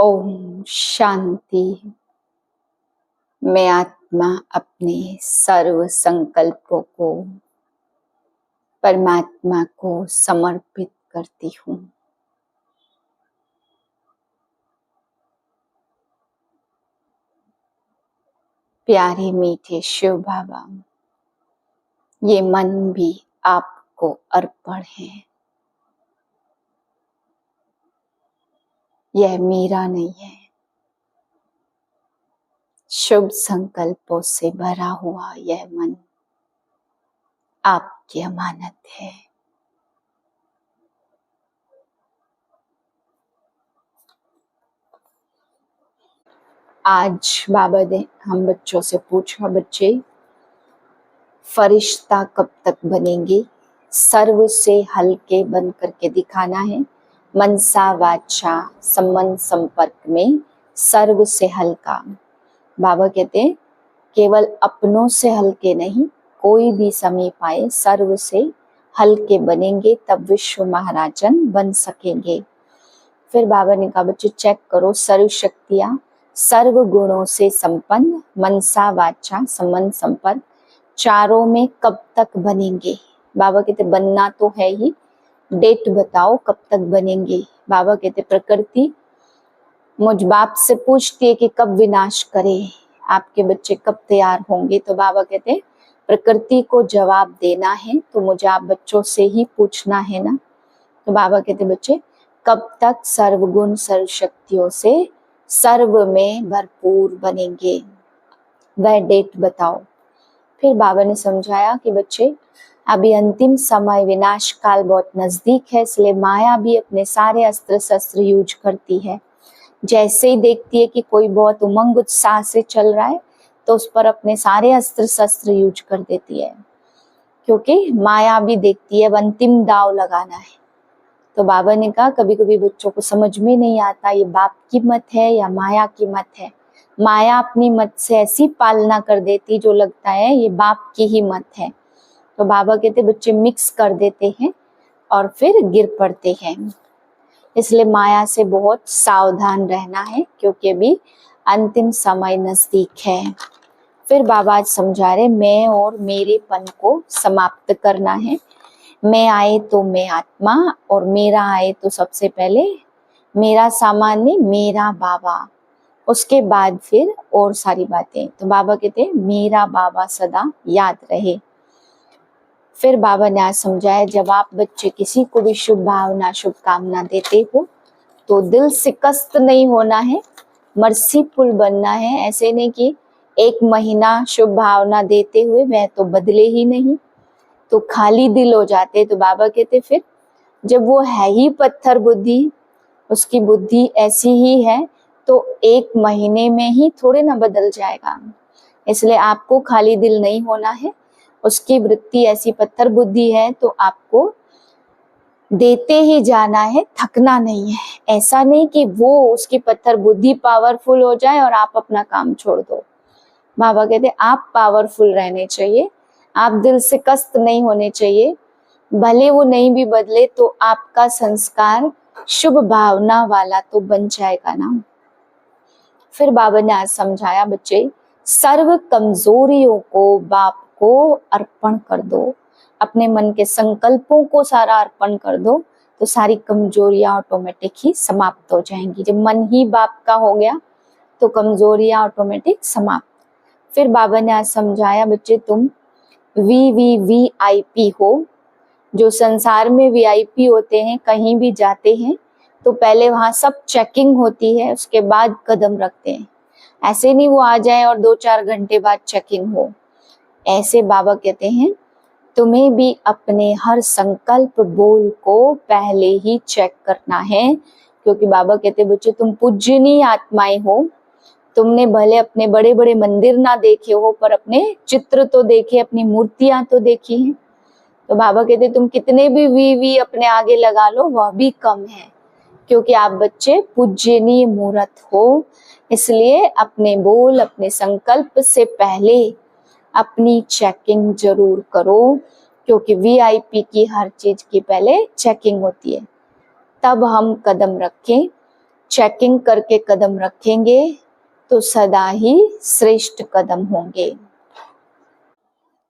ओम शांति। मैं आत्मा अपने सर्व संकल्पों को परमात्मा को समर्पित करती हूँ। प्यारे मीठे शिव बाबा, ये मन भी आपको अर्पण है। यह मेरा नहीं है। शुभ संकल्पों से भरा हुआ यह मन आपकी अमानत है। आज बाबा ने हम बच्चों से पूछा, बच्चे फरिश्ता कब तक बनेंगे? सर्व से हल्के बन करके दिखाना है। मनसा वाचा संबंध संपर्क में सर्व से हल्का। बाबा कहते हैं केवल अपनों से हल्के नहीं, कोई भी समीप आए सर्व से हल्के बनेंगे, तब विश्व महाराजन बन सकेंगे। फिर बाबा ने कहा बच्चे चेक करो, सर्व शक्तियां सर्व गुणों से संपन्न, मनसा वाचा संबंध संपर्क चारों में कब तक बनेंगे? बाबा कहते बनना तो है ही, डेट बताओ कब तक बनेंगे। बाबा कहते प्रकृति मुझ बाप से पूछती है कि कब विनाश करे, आपके बच्चे कब तैयार होंगे। तो बाबा कहते प्रकृति को जवाब देना है तो मुझे आप बच्चों से ही पूछना है ना। तो बाबा कहते बच्चे कब तक सर्वगुण सर्व शक्तियों से सर्व में भरपूर बनेंगे, वह डेट बताओ। फिर बाबा ने समझाया कि बच्चे अभी अंतिम समय, विनाश काल बहुत नजदीक है, इसलिए माया भी अपने सारे अस्त्र शस्त्र यूज करती है। जैसे ही देखती है कि कोई बहुत उमंग उत्साह से चल रहा है तो उस पर अपने सारे अस्त्र शस्त्र यूज कर देती है, क्योंकि माया भी देखती है अब अंतिम दाव लगाना है। तो बाबा ने कहा कभी कभी बच्चों को समझ में नहीं आता ये बाप की मत है या माया की मत है। माया अपनी मत से ऐसी पालना कर देती जो लगता है ये बाप की ही मत है। तो बाबा कहते बच्चे मिक्स कर देते हैं और फिर गिर पड़ते हैं। इसलिए माया से बहुत सावधान रहना है, क्योंकि अभी अंतिम समय नजदीक है। फिर बाबा आज समझा रहे मैं और मेरेपन को समाप्त करना है। मैं आए तो मैं आत्मा, और मेरा आए तो सबसे पहले मेरा सामान्य मेरा बाबा, उसके बाद फिर और सारी बातें। तो बाबा कहते हैं मेरा बाबा सदा याद रहे। फिर बाबा ने आज समझाया जब आप बच्चे किसी को भी शुभ भावना शुभकामना देते हो तो दिल से कष्ट नहीं होना है, मर्सीफुल बनना है। ऐसे नहीं कि एक महीना शुभ भावना देते हुए वह तो बदले ही नहीं, तो खाली दिल हो जाते। तो बाबा कहते फिर जब वो है ही पत्थर बुद्धि, उसकी बुद्धि ऐसी ही है, तो एक महीने में ही थोड़े ना बदल जाएगा। इसलिए आपको खाली दिल नहीं होना है। उसकी वृत्ति ऐसी पत्थर बुद्धि है तो आपको देते ही जाना है, थकना नहीं है। ऐसा नहीं कि वो उसकी पत्थर बुद्धि पावरफुल हो जाए और आप अपना काम छोड़ दो। बाबा कहते आप पावरफुल रहने चाहिए, आप दिल से कष्ट नहीं होने चाहिए। भले वो नहीं भी बदले तो आपका संस्कार शुभ भावना वाला तो बन जाएगा ना। फिर बाबा ने आज समझाया बच्चे सर्व कमजोरियों को बाप को अर्पण कर दो, अपने मन के संकल्पों को सारा अर्पण कर दो, तो सारी कमजोरियां ऑटोमेटिक ही समाप्त हो जाएंगी। जब मन ही बाप का हो गया तो कमजोरियां ऑटोमेटिक समाप्त। फिर बाबा ने आज समझाया बच्चे तुम VVVIP हो। जो संसार में VIP होते हैं, कहीं भी जाते हैं तो पहले वहां सब चेकिंग होती है, उसके बाद कदम रखते हैं। ऐसे नहीं वो आ जाए और 2-4 घंटे बाद चेकिंग हो। ऐसे बाबा कहते हैं तुम्हें भी अपने हर संकल्प बोल को पहले ही चेक करना है, क्योंकि बाबा कहते बच्चे तुम पूजनीय आत्माएं हो। तुमने भले अपने बड़े बड़े मंदिर ना देखे हो, पर अपने चित्र तो देखे, अपनी मूर्तियां तो देखी हैं। तो बाबा कहते तुम कितने भी वी अपने आगे लगा लो वह भी कम है, क्योंकि आप बच्चे पूजनीय मूर्त हो। इसलिए अपने बोल अपने संकल्प से पहले अपनी चेकिंग जरूर करो, क्योंकि VIP की हर चीज की पहले चेकिंग होती है, तब हम कदम रखें। चेकिंग करके कदम रखेंगे तो सदा ही श्रेष्ठ कदम होंगे।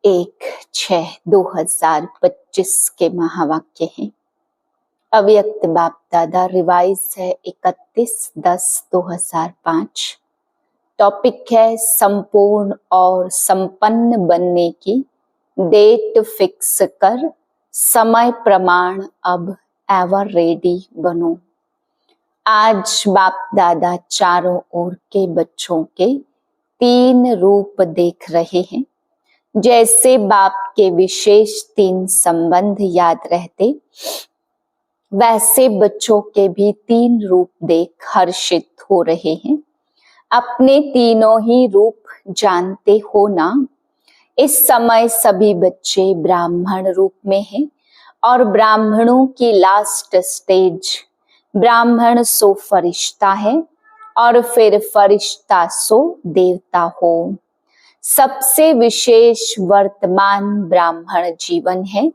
1/6/2025 के महावाक्य हैं। अव्यक्त बाप दादा रिवाइज है 31/10/2005। टॉपिक है संपूर्ण और संपन्न बनने की डेट फिक्स कर, समय प्रमाण अब एवर रेडी बनो। आज बाप दादा चारों ओर के बच्चों के 3 रूप देख रहे हैं। जैसे बाप के विशेष 3 संबंध याद रहते, वैसे बच्चों के भी 3 रूप देख हर्षित हो रहे हैं। अपने तीनों ही रूप जानते हो ना। इस समय सभी बच्चे ब्राह्मण रूप में हैं और ब्राह्मणों की लास्ट स्टेज ब्राह्मण सो फरिश्ता है और फिर फरिश्ता सो देवता हो। सबसे विशेष वर्तमान ब्राह्मण जीवन है।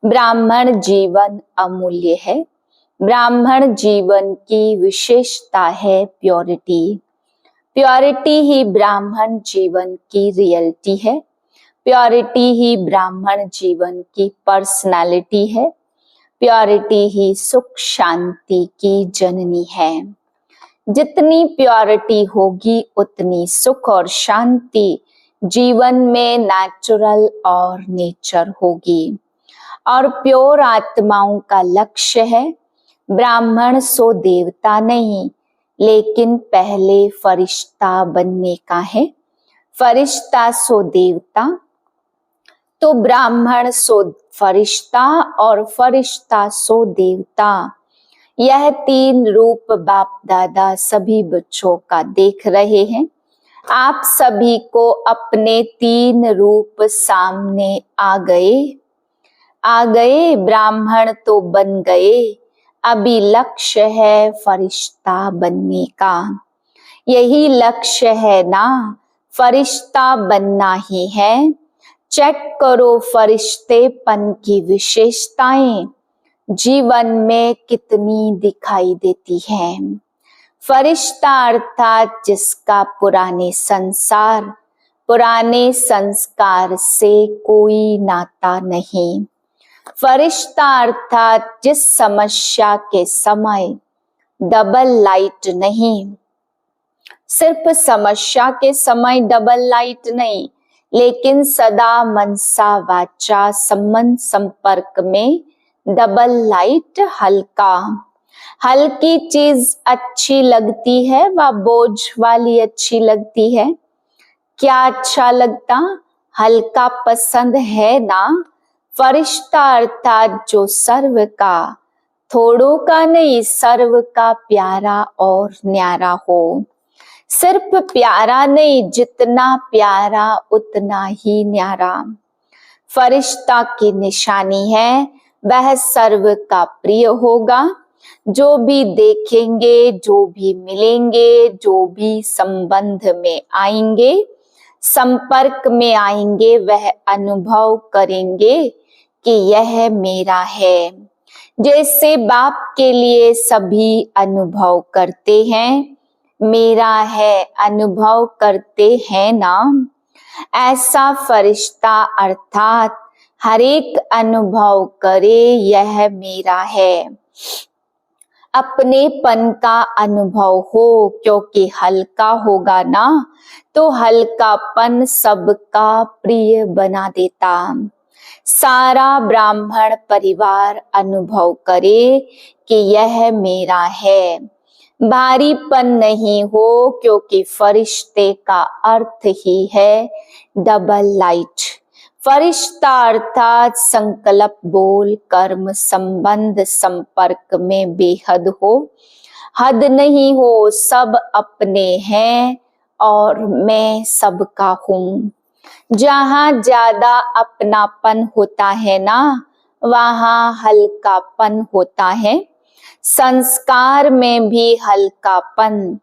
ब्राह्मण जीवन अमूल्य है। ब्राह्मण जीवन की विशेषता है प्योरिटी। प्योरिटी ही ब्राह्मण जीवन की रियलिटी है। प्योरिटी ही ब्राह्मण जीवन की पर्सनालिटी है। प्योरिटी ही सुख शांति की जननी है। जितनी प्योरिटी होगी उतनी सुख और शांति जीवन में नेचुरल और नेचर होगी। और प्योर आत्माओं का लक्ष्य है ब्राह्मण सो देवता नहीं, लेकिन पहले फरिश्ता बनने का है। फरिश्ता सो देवता, तो ब्राह्मण सो फरिश्ता और फरिश्ता सो देवता। यह 3 रूप बाप दादा सभी बच्चों का देख रहे हैं। आप सभी को अपने 3 रूप सामने आ गए। ब्राह्मण तो बन गए, अभी लक्ष्य है फरिश्ता बनने का। यही लक्ष्य है ना, फरिश्ता बनना ही है। चेक करो फरिश्तेपन की विशेषताएं जीवन में कितनी दिखाई देती हैं। फरिश्ता अर्थात जिसका पुराने संस्कार से कोई नाता नहीं। फरिश्ता अर्थात जिस समस्या के समय डबल लाइट नहीं, सिर्फ समस्या के समय डबल लाइट नहीं, लेकिन सदा मनसा वाचा संबंध संपर्क में डबल लाइट। हल्की चीज अच्छी लगती है व बोझ वाली अच्छी लगती है। क्या अच्छा लगता? हल्का पसंद है ना। फरिश्ता अर्थात जो सर्व का, थोड़ों का नहीं, सर्व का प्यारा और न्यारा हो। सिर्फ प्यारा नहीं, जितना प्यारा उतना ही न्यारा। फरिश्ता की निशानी है वह सर्व का प्रिय होगा। जो भी देखेंगे, जो भी मिलेंगे, जो भी संबंध में आएंगे, संपर्क में आएंगे, वह अनुभव करेंगे कि यह मेरा है। जैसे बाप के लिए सभी अनुभव करते हैं, मेरा है अनुभव करते हैं ना। ऐसा फरिश्ता अर्थात हर एक अनुभव करे यह मेरा है। अपनेपन का अनुभव हो, क्योंकि हल्का होगा ना तो हल्कापन सबका प्रिय बना देता। सारा ब्राह्मण परिवार अनुभव करे कि यह मेरा है। भारीपन नहीं हो, क्योंकि फरिश्ते का अर्थ ही है डबल लाइट। फरिश्ता अर्थात संकल्प बोल कर्म संबंध संपर्क में बेहद हो। हद नहीं हो, सब अपने हैं और मैं सबका हूँ। जहाँ ज्यादा अपनापन होता है ना, वहाँ हल्कापन होता है। संस्कार में भी हल्कापन।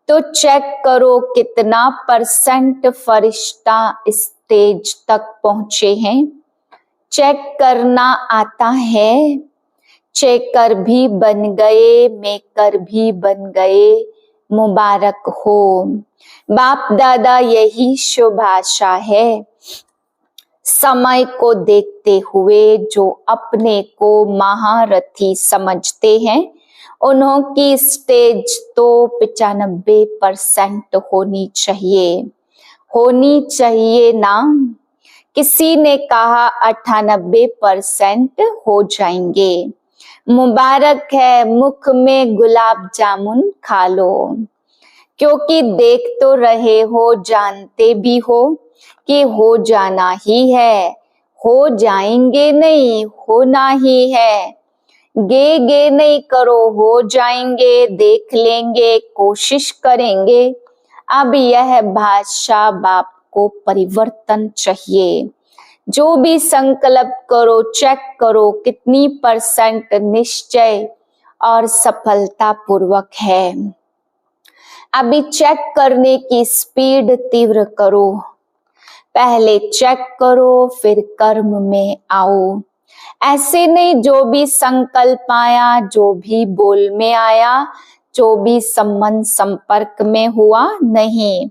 तो चेक करो कितना % फरिश्ता स्टेज तक पहुंचे हैं। चेक करना आता है। चेकर भी बन गए, मेकर भी बन गए, मुबारक हो। बाप दादा यही शुभ आशा है। समय को देखते हुए जो अपने को महारथी समझते हैं, उन्हों की स्टेज तो 95% होनी चाहिए ना। किसी ने कहा 98% हो जाएंगे। मुबारक है, मुख में गुलाब जामुन खा लो, क्योंकि देख तो रहे हो, जानते भी हो कि हो जाना ही है। हो जाएंगे नहीं, होना ही है। गे नहीं करो, हो जाएंगे, देख लेंगे, कोशिश करेंगे। अब यह भाषा बाप को परिवर्तन चाहिए। जो भी संकल्प करो, चेक करो कितनी % निश्चय और सफलता पूर्वक है। अभी चेक करने की स्पीड तीव्र करो। पहले चेक करो, फिर कर्म में आओ। ऐसे नहीं जो भी संकल्प आया, जो भी बोल में आया, जो भी संबंध संपर्क में हुआ, नहीं।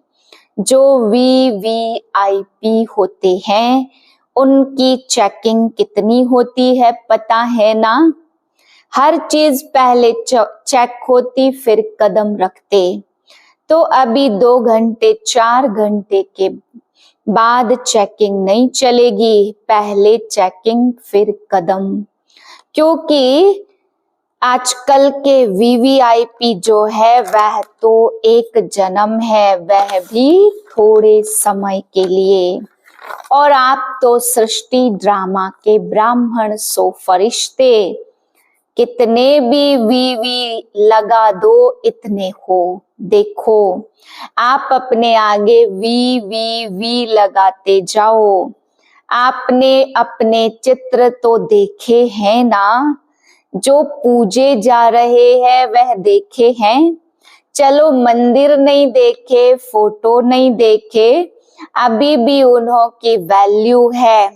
जो VVIP होते हैं उनकी चेकिंग कितनी होती है पता है ना। हर चीज पहले चेक होती, फिर कदम रखते। तो अभी 2 घंटे 4 घंटे के बाद चेकिंग नहीं चलेगी, पहले चेकिंग फिर कदम। क्योंकि आजकल के VVIP जो है वह तो एक जन्म है, वह भी थोड़े समय के लिए। और आप तो सृष्टि ड्रामा के ब्राह्मण सो फरिश्ते। कितने भी वीवी लगा दो, इतने हो। देखो आप अपने आगे वी लगाते जाओ। आपने अपने चित्र तो देखे हैं ना, जो पूजे जा रहे हैं वह देखे हैं। चलो मंदिर नहीं देखे, फोटो नहीं देखे, अभी भी उन्हों की वैल्यू है।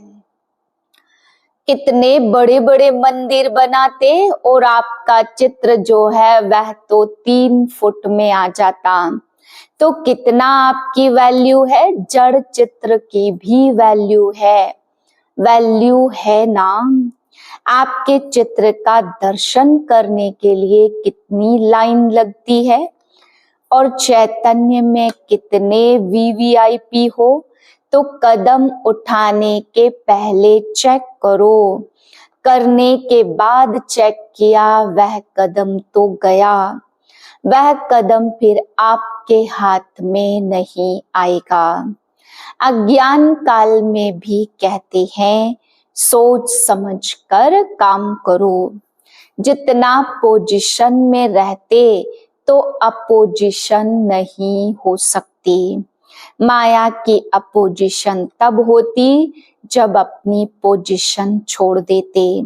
कितने बड़े बड़े मंदिर बनाते और आपका चित्र जो है वह तो 3 फुट में आ जाता। तो कितना आपकी वैल्यू है, जड़ चित्र की भी वैल्यू है ना। आपके चित्र का दर्शन करने के लिए कितनी लाइन लगती है, और चैतन्य में कितने VVIP हो। तो कदम उठाने के पहले चेक करो, करने के बाद चेक किया, वह कदम तो गया। वह कदम फिर आपके हाथ में नहीं आएगा। अज्ञान काल में भी कहते हैं सोच समझ कर काम करो। जितना पोजीशन में रहते तो अपोजिशन नहीं हो सकती। माया की अपोजिशन तब होती जब अपनी पोजीशन छोड़ देते।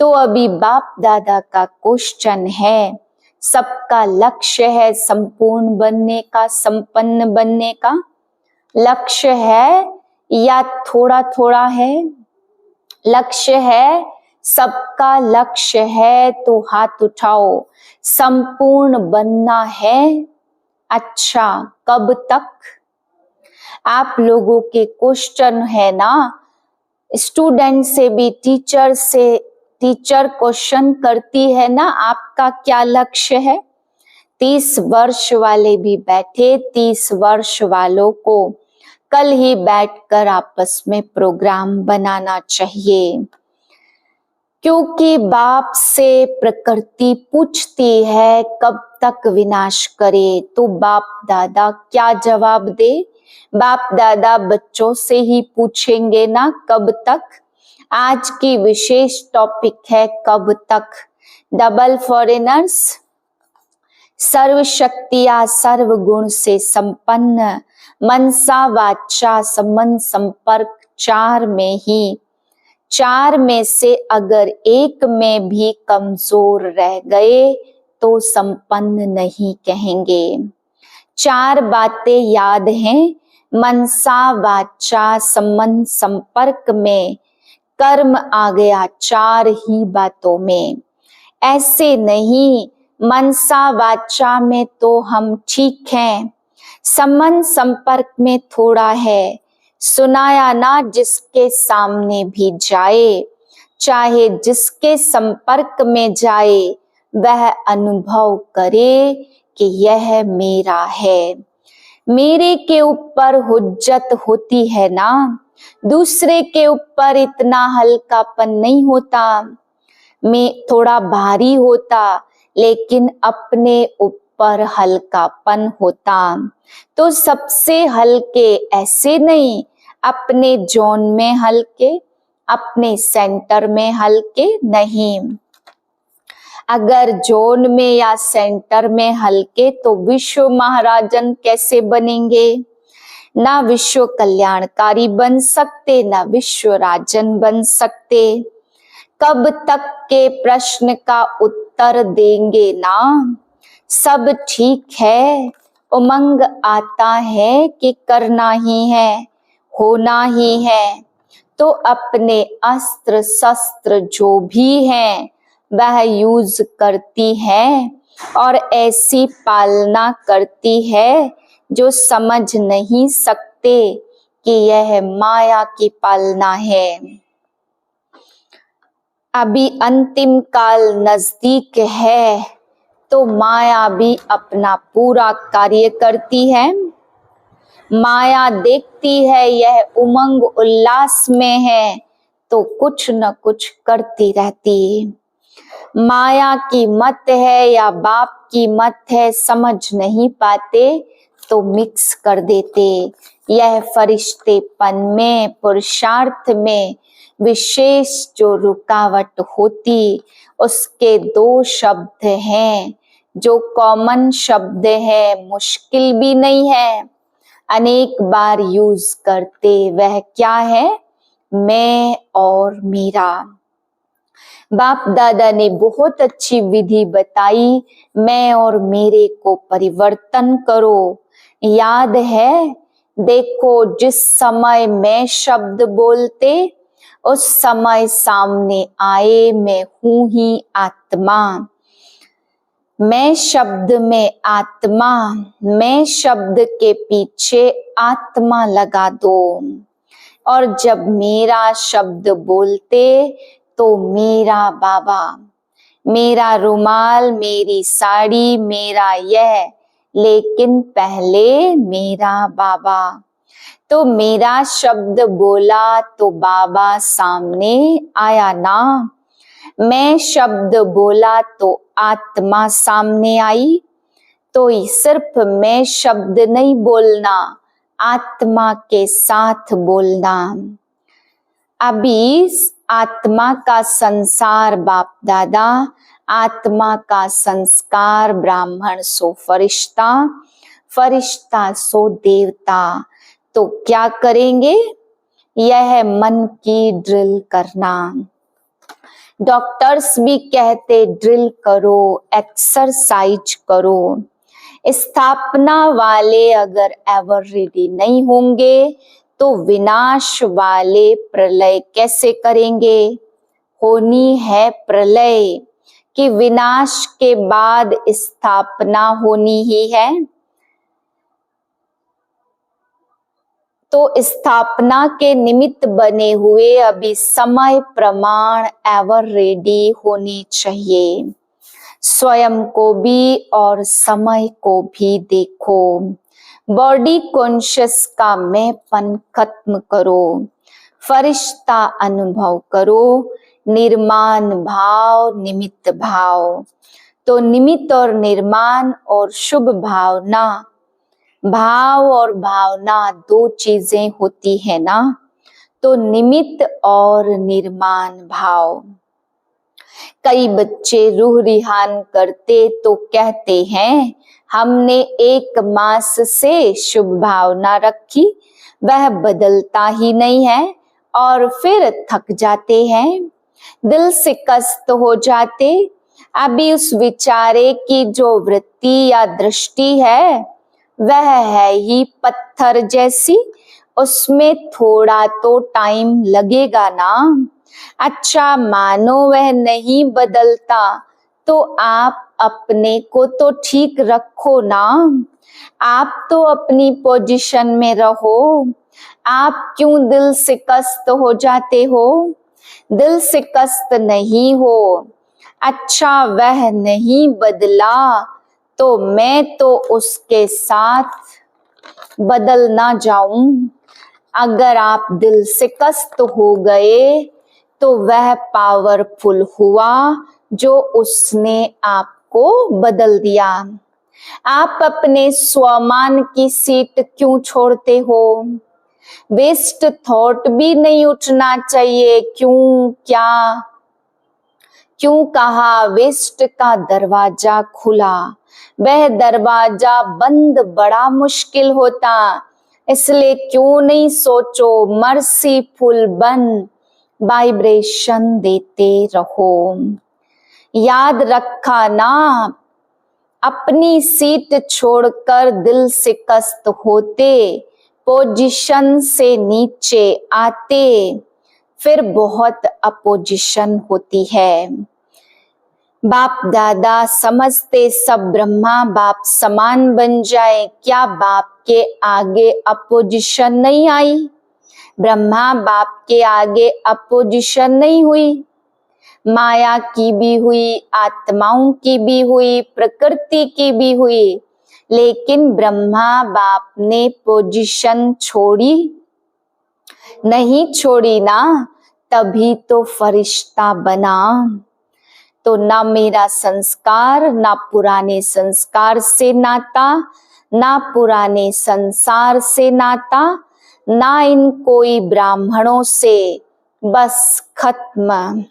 तो अभी बाप दादा का क्वेश्चन है, सबका लक्ष्य है संपूर्ण बनने का, संपन्न बनने का लक्ष्य है या थोड़ा थोड़ा है? लक्ष्य है, सबका लक्ष्य है तो हाथ उठाओ। संपूर्ण बनना है। अच्छा, कब तक? आप लोगों के क्वेश्चन है ना, स्टूडेंट से भी टीचर क्वेश्चन करती है ना, आपका क्या लक्ष्य है? 30 वर्ष वाले भी बैठे, 30 वर्ष वालों को कल ही बैठकर आपस में प्रोग्राम बनाना चाहिए। क्योंकि बाप से प्रकृति पूछती है कब तक विनाश करे, तो बाप दादा क्या जवाब दे? बाप दादा बच्चों से ही पूछेंगे ना कब तक। आज की विशेष टॉपिक है कब तक। डबल फॉरेनर्स, सर्व शक्तियां सर्व गुण से संपन्न, मनसा वाचा समन संपर्क 4 में ही, 4 में से अगर एक में भी कमजोर रह गए तो संपन्न नहीं कहेंगे। 4 बातें याद हैं, मनसा वाचा समन संपर्क में कर्म आ गया 4 ही बातों में। ऐसे नहीं, मनसा वाचा में तो हम ठीक हैं, संबंध संपर्क में थोड़ा है। सुनाया ना जिसके सामने भी जाए, चाहे जिसके संपर्क में जाए, वह अनुभव करे कि यह मेरा है। मेरे के ऊपर हुज्जत होती है ना, दूसरे के ऊपर इतना हल्कापन नहीं होता। मैं थोड़ा भारी होता, लेकिन अपने ऊपर हल्कापन होता। तो सबसे हल्के ऐसे नहीं, अपने जोन में हल्के, अपने सेंटर में हल्के नहीं। अगर जोन में या सेंटर में हल्के तो विश्व महाराजन कैसे बनेंगे? ना विश्व कल्याणकारी बन सकते, ना विश्व राजन बन सकते। कब तक के प्रश्न का उत्तर देंगे ना, सब ठीक है, उमंग आता है कि करना ही है, होना ही है। तो अपने अस्त्र शस्त्र जो भी हैं वह यूज करती है और ऐसी पालना करती है जो समझ नहीं सकते कि यह माया की पालना है। अभी अंतिम काल नजदीक है तो माया भी अपना पूरा कार्य करती है। माया देखती है यह उमंग उल्लास में है तो कुछ न कुछ करती रहती है। माया की मत है या बाप की मत है समझ नहीं पाते तो मिक्स कर देते। यह फरिश्तेपन में, पुरुषार्थ में विशेष जो रुकावट होती, उसके दो शब्द हैं जो कॉमन शब्द है, मुश्किल भी नहीं है, अनेक बार यूज करते। वह क्या है? मैं और मेरा। बाप दादा ने बहुत अच्छी विधि बताई, मैं और मेरे को परिवर्तन करो। याद है, देखो जिस समय मैं शब्द बोलते उस समय सामने आए मैं हूं ही आत्मा। मैं शब्द में आत्मा, मैं शब्द के पीछे आत्मा लगा दो। और जब मेरा शब्द बोलते तो मेरा बाबा, मेरा रुमाल, मेरी साड़ी, मेरा यह, लेकिन पहले मेरा बाबा। तो मेरा शब्द बोला तो बाबा सामने आया ना। मैं शब्द बोला तो आत्मा सामने आई। तो सिर्फ मैं शब्द नहीं बोलना, आत्मा के साथ बोलना। अभी आत्मा का संसार बाप दादा, आत्मा का संस्कार ब्राह्मण सो फरिश्ता, फरिश्ता सो देवता। तो क्या करेंगे? यह मन की ड्रिल करना। डॉक्टर्स भी कहते ड्रिल करो, एक्सरसाइज करो। स्थापना वाले अगर एवर रेडी नहीं होंगे तो विनाश वाले प्रलय कैसे करेंगे? होनी है प्रलय कि विनाश के बाद स्थापना होनी ही है। तो स्थापना के निमित्त बने हुए अभी समय प्रमाण एवर रेडी होनी चाहिए। स्वयं को भी और समय को भी देखो। बॉडी कॉन्शियस का मैंपन खत्म करो, फरिश्ता अनुभव करो, निर्माण भाव, निमित्त भाव। तो निमित्त और निर्माण और शुभ भावना, भाव और भावना दो चीजें होती है ना। तो निमित्त और निर्माण भाव। कई बच्चे रूह रिहान करते तो कहते हैं हमने 1 मास से शुभ भावना रखी, वह बदलता ही नहीं है और फिर थक जाते हैं, दिल से कष्ट हो जाते। अभी उस विचारे की जो वृत्ति या दृष्टि है वह है ही पत्थर जैसी, उसमें थोड़ा तो टाइम लगेगा ना। अच्छा मानो वह नहीं बदलता तो आप अपने को तो ठीक रखो ना, आप तो अपनी पोजीशन में रहो। आप क्यों दिल शिकस्त हो जाते हो? दिल शिकस्त नहीं हो। अच्छा वह नहीं बदला तो मैं तो उसके साथ बदल ना जाऊं। अगर आप दिल शिकस्त हो गए तो वह पावरफुल हुआ जो उसने आपको बदल दिया। आप अपने स्वमान की सीट क्यों छोड़ते हो? वेस्ट थॉट भी नहीं उठना चाहिए। क्यों कहा वेस्ट का दरवाजा खुला? वह दरवाजा बंद बड़ा मुश्किल होता, इसलिए क्यों नहीं सोचो मर्सीफुल बन वाइब्रेशन देते रहो। याद रखा ना, अपनी सीट छोड़कर दिल शिकस्त होते, पोजीशन से नीचे आते, फिर बहुत अपोजिशन होती है। बाप दादा समझते सब ब्रह्मा बाप समान बन जाए, क्या बाप के आगे अपोजिशन नहीं आई? ब्रह्मा बाप के आगे अपोजिशन नहीं हुई। माया की भी हुई, आत्माओं की भी हुई, प्रकृति की भी हुई, लेकिन ब्रह्मा बाप ने पोजीशन छोड़ी नहीं? छोड़ी ना, तभी तो फरिश्ता बना। तो ना मेरा संस्कार, ना पुराने संस्कार से नाता, ना पुराने संसार से नाता, ना इन कोई ब्राह्मणों से, बस खत्म।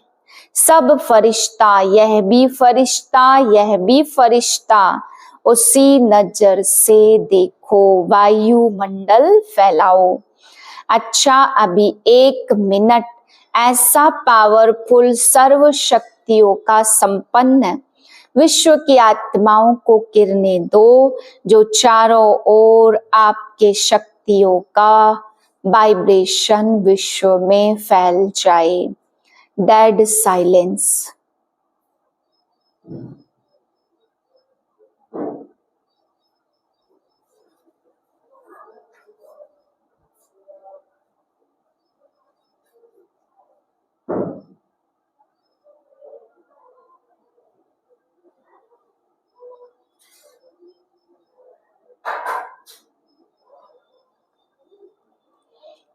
सब फरिश्ता, यह भी फरिश्ता, यह भी फरिश्ता, उसी नजर से देखो, वायुमंडल फैलाओ। अच्छा अभी 1 मिनट ऐसा पावरफुल सर्व शक्तियों का संपन्न विश्व की आत्माओं को किरने दो, जो चारों ओर आपके शक्तियों का वाइब्रेशन विश्व में फैल जाए। Dead silence.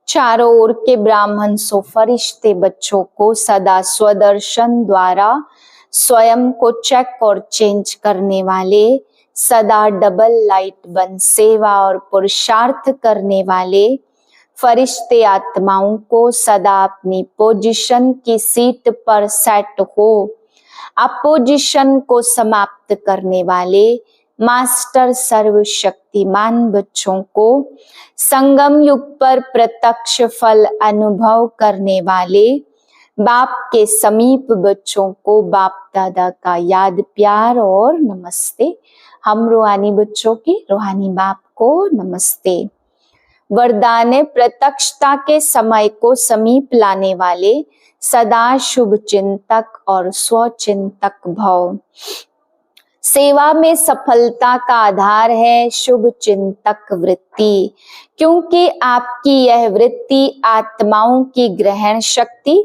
चारों ओर के ब्राह्मण सो फरिश्ते बच्चों को सदा स्वदर्शन द्वारा स्वयं को चेक और चेंज करने वाले, सदा डबल लाइट बन सेवा और पुरुषार्थ करने वाले फरिश्ते आत्माओं को सदा अपनी पोजीशन की सीट पर सेट हो अपोजिशन को समाप्त करने वाले मास्टर सर्वशक्तिमान बच्चों को संगम युग पर प्रत्यक्ष फल अनुभव करने वाले बाप के समीप बच्चों को बाप दादा का याद प्यार और नमस्ते। हम रूहानी बच्चों के रूहानी बाप को नमस्ते। वरदान प्रत्यक्षता के समय को समीप लाने वाले सदा शुभ चिंतक और स्वचिंतक भव। सेवा में सफलता का आधार है शुभ चिंतक वृत्ति, क्योंकि आपकी यह वृत्ति आत्माओं की ग्रहण शक्ति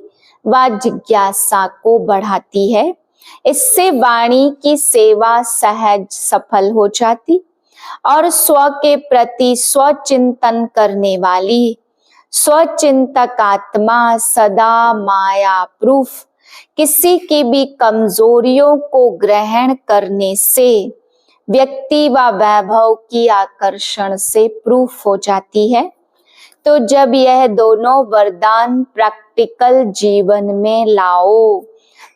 व जिज्ञासा को बढ़ाती है। इससे वाणी की सेवा सहज सफल हो जाती और स्व के प्रति स्वचिंतन करने वाली स्वचिंतक आत्मा सदा माया प्रूफ किसी की भी कमजोरियों को ग्रहण करने से व्यक्ति व वैभव की आकर्षण से प्रूफ हो जाती है। तो जब यह दोनों वरदान प्रैक्टिकल जीवन में लाओ,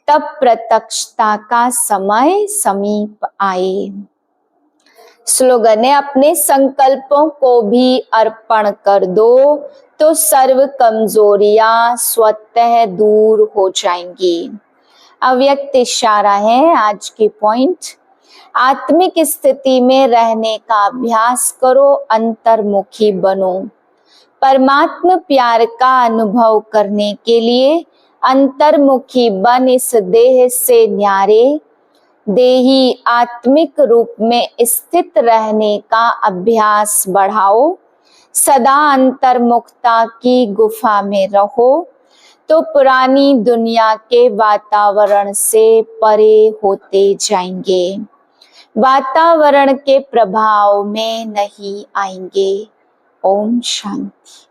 तब प्रत्यक्षता का समय समीप आए। स्लोगन है, अपने संकल्पों को भी अर्पण कर दो तो सर्व कमजोरियां स्वतः दूर हो जाएंगी। अव्यक्त इशारा है आज की पॉइंट। आत्मिक स्थिति में रहने का अभ्यास करो, अंतर्मुखी बनो। परमात्मा प्यार का अनुभव करने के लिए अंतर्मुखी बन इस देह से न्यारे देही आत्मिक रूप में स्थित रहने का अभ्यास बढ़ाओ, सदा अंतर्मुखता की गुफा में रहो, तो पुरानी दुनिया के वातावरण से परे होते जाएंगे, वातावरण के प्रभाव में नहीं आएंगे। ओम शांति।